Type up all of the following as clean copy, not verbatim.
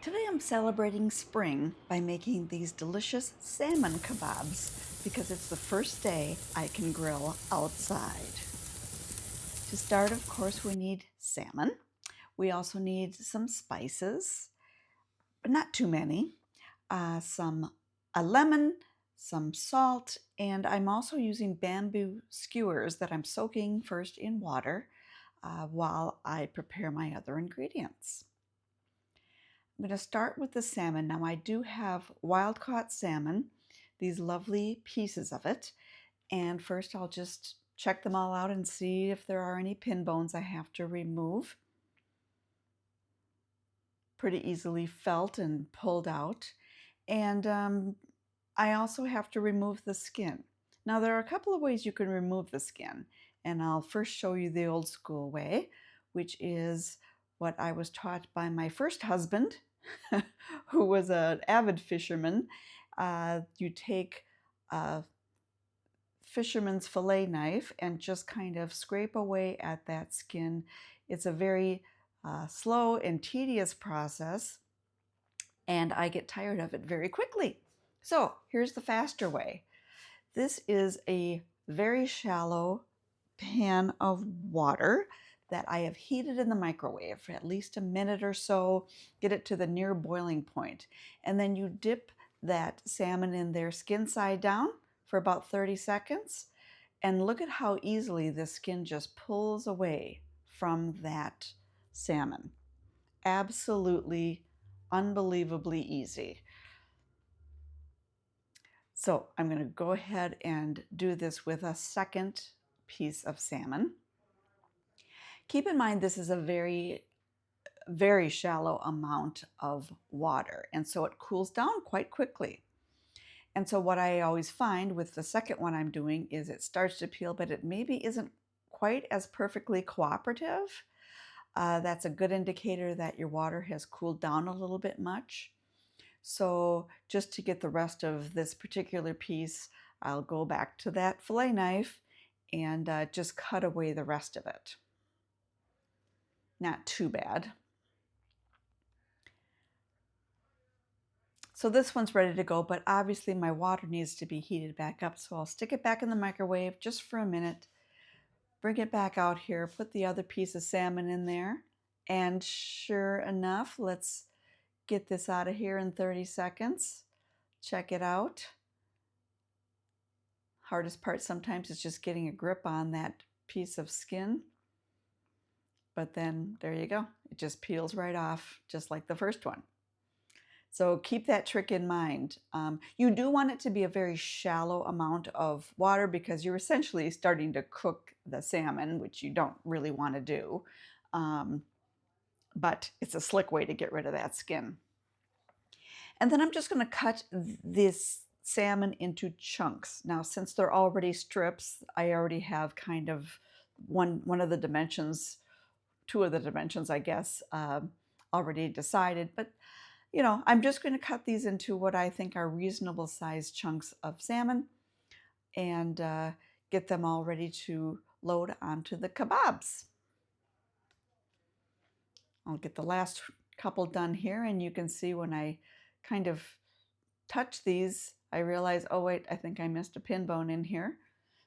Today I'm celebrating spring by making these delicious salmon kebabs because it's the first day I can grill outside. To start, of course, we need salmon. We also need some spices, but not too many. A lemon, some salt, and I'm also using bamboo skewers that I'm soaking first in water while I prepare my other ingredients. I'm going to start with the salmon. Now I do have wild-caught salmon, these lovely pieces of it, and first I'll just check them all out and see if there are any pin bones I have to remove. Pretty easily felt and pulled out. And I also have to remove the skin. Now there are a couple of ways you can remove the skin, and I'll first show you the old school way, which is what I was taught by my first husband, who was an avid fisherman. You take a fisherman's fillet knife and just kind of scrape away at that skin. It's a very slow and tedious process, and I get tired of it very quickly. So here's the faster way. This is a very shallow pan of water that I have heated in the microwave for at least a minute or so, get it to the near boiling point. And then you dip that salmon in there skin side down for about 30 seconds. And look at how easily the skin just pulls away from that salmon. Absolutely, unbelievably easy. So I'm going to go ahead and do this with a second piece of salmon. Keep in mind this is a very shallow amount of water, and so it cools down quite quickly. And so what I always find with the second one I'm doing is it starts to peel, but it maybe isn't quite as perfectly cooperative. That's a good indicator that your water has cooled down a little bit much. So just to get the rest of this particular piece, I'll go back to that fillet knife and just cut away the rest of it. Not too bad. So this one's ready to go, but obviously my water needs to be heated back up. So I'll stick it back in the microwave just for a minute, bring it back out here, put the other piece of salmon in there, and sure enough, let's get this out of here in 30 seconds. Check it out. Hardest part sometimes is just getting a grip on that piece of skin. But then there you go. It just peels right off, just like the first one. So keep that trick in mind. You do want it to be a very shallow amount of water because you're essentially starting to cook the salmon, which you don't really want to do. But it's a slick way to get rid of that skin. And then I'm just going to cut this salmon into chunks. Now, since they're already strips, I already have kind of one of the dimensions, two of the dimensions, I guess, already decided. But you know, I'm just going to cut these into what I think are reasonable sized chunks of salmon and get them all ready to load onto the kebabs. I'll get the last couple done here, and you can see when I kind of touch these, I realize, oh wait, I think I missed a pin bone in here.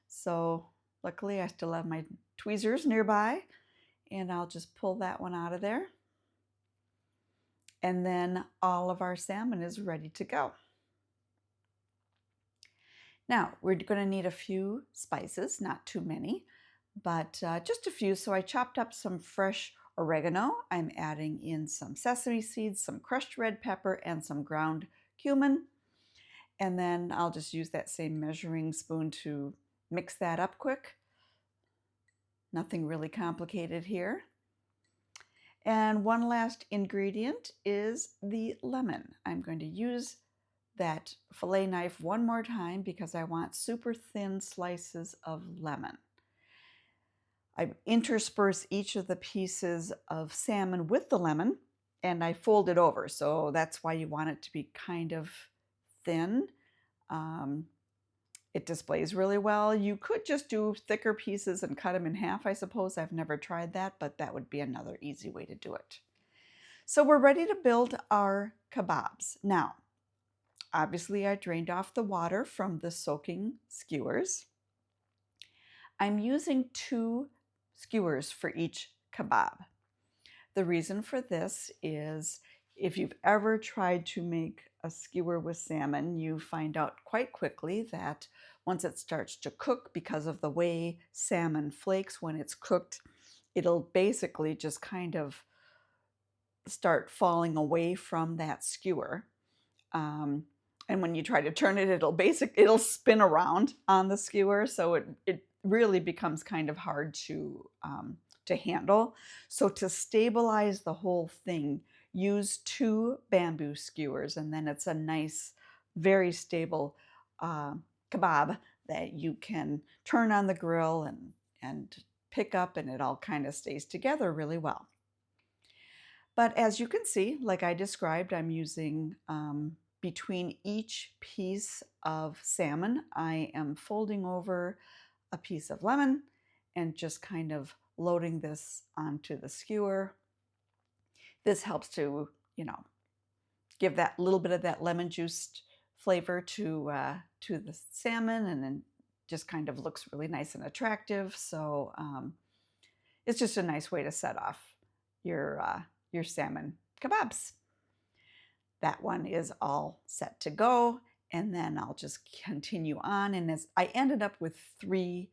So luckily I still have my tweezers nearby, and I'll just pull that one out of there. And then all of our salmon is ready to go. Now, we're going to need a few spices, not too many, but just a few. So I chopped up some fresh oregano. I'm adding in some sesame seeds, some crushed red pepper, and some ground cumin. And then I'll just use that same measuring spoon to mix that up quick. Nothing really complicated here. And one last ingredient is the lemon. I'm going to use that fillet knife one more time because I want super thin slices of lemon. I intersperse each of the pieces of salmon with the lemon and I fold it over. So that's why you want it to be kind of thin. It displays really well. You could just do thicker pieces and cut them in half, I suppose. I've never tried that, but that would be another easy way to do it. So we're ready to build our kebabs. Now, obviously I drained off the water from the soaking skewers. I'm using 2 skewers for each kebab. The reason for this is if you've ever tried to make a skewer with salmon, you find out quite quickly that once it starts to cook, because of the way salmon flakes when it's cooked, it'll basically just kind of start falling away from that skewer. And when you try to turn it, it'll spin around on the skewer, so it really becomes kind of hard to handle. So to stabilize the whole thing, use 2 bamboo skewers, and then it's a nice, very stable kebab that you can turn on the grill and pick up, and it all kind of stays together really well. But as you can see, like I described, I'm using between each piece of salmon, I am folding over a piece of lemon and just kind of loading this onto the skewer. This helps to, give that little bit of that lemon juice flavor to the salmon, and then just kind of looks really nice and attractive. So it's just a nice way to set off your salmon kebabs. That one is all set to go, and then I'll just continue on, and as I ended up with 3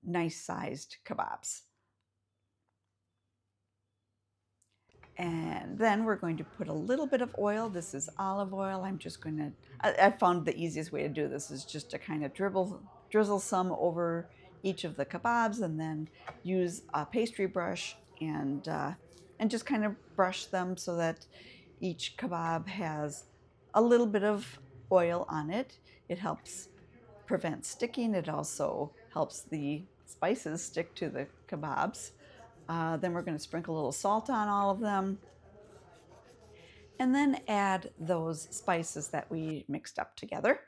nice sized kebabs. And then we're going to put a little bit of oil. This is olive oil. I found the easiest way to do this is just to kind of drizzle some over each of the kebabs, and then use a pastry brush and just kind of brush them so that each kebab has a little bit of oil on it. It helps prevent sticking. It also helps the spices stick to the kebabs. Then we're going to sprinkle a little salt on all of them, and then add those spices that we mixed up together.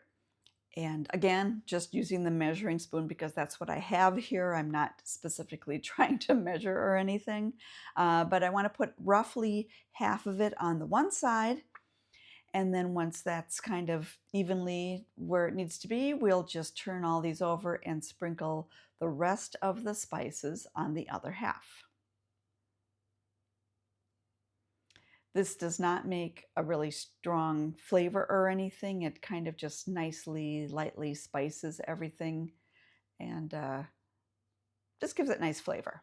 And again, just using the measuring spoon because that's what I have here. I'm not specifically trying to measure or anything, but I want to put roughly half of it on the one side. And then once that's kind of evenly where it needs to be, we'll just turn all these over and sprinkle the rest of the spices on the other half. This does not make a really strong flavor or anything. It kind of just nicely, lightly spices everything, and just gives it nice flavor.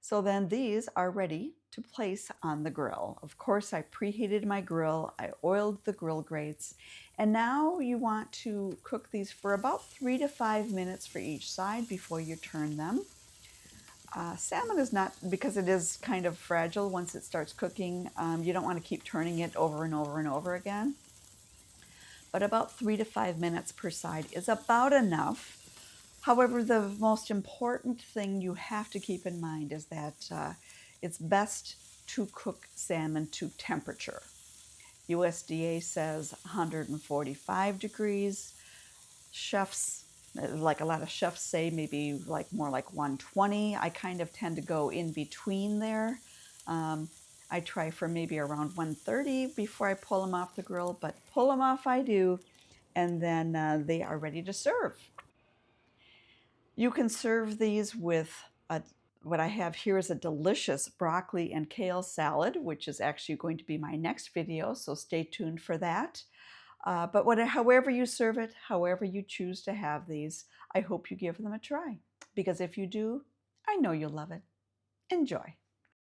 So then these are ready to place on the grill. Of course, I preheated my grill, I oiled the grill grates, and now you want to cook these for about 3 to 5 minutes for each side before you turn them. Salmon is not, because it is kind of fragile once it starts cooking, you don't want to keep turning it over and over and over again. But about 3 to 5 minutes per side is about enough. However, the most important thing you have to keep in mind is that it's best to cook salmon to temperature. USDA says 145 degrees. Chefs, like a lot of chefs say, maybe more like 120. I kind of tend to go in between there. I try for maybe around 130 before I pull them off the grill, but pull them off I do, and then they are ready to serve. You can serve these with what I have here is a delicious broccoli and kale salad, which is actually going to be my next video, so stay tuned for that. But however you serve it, however you choose to have these, I hope you give them a try, because if you do, I know you'll love it. Enjoy.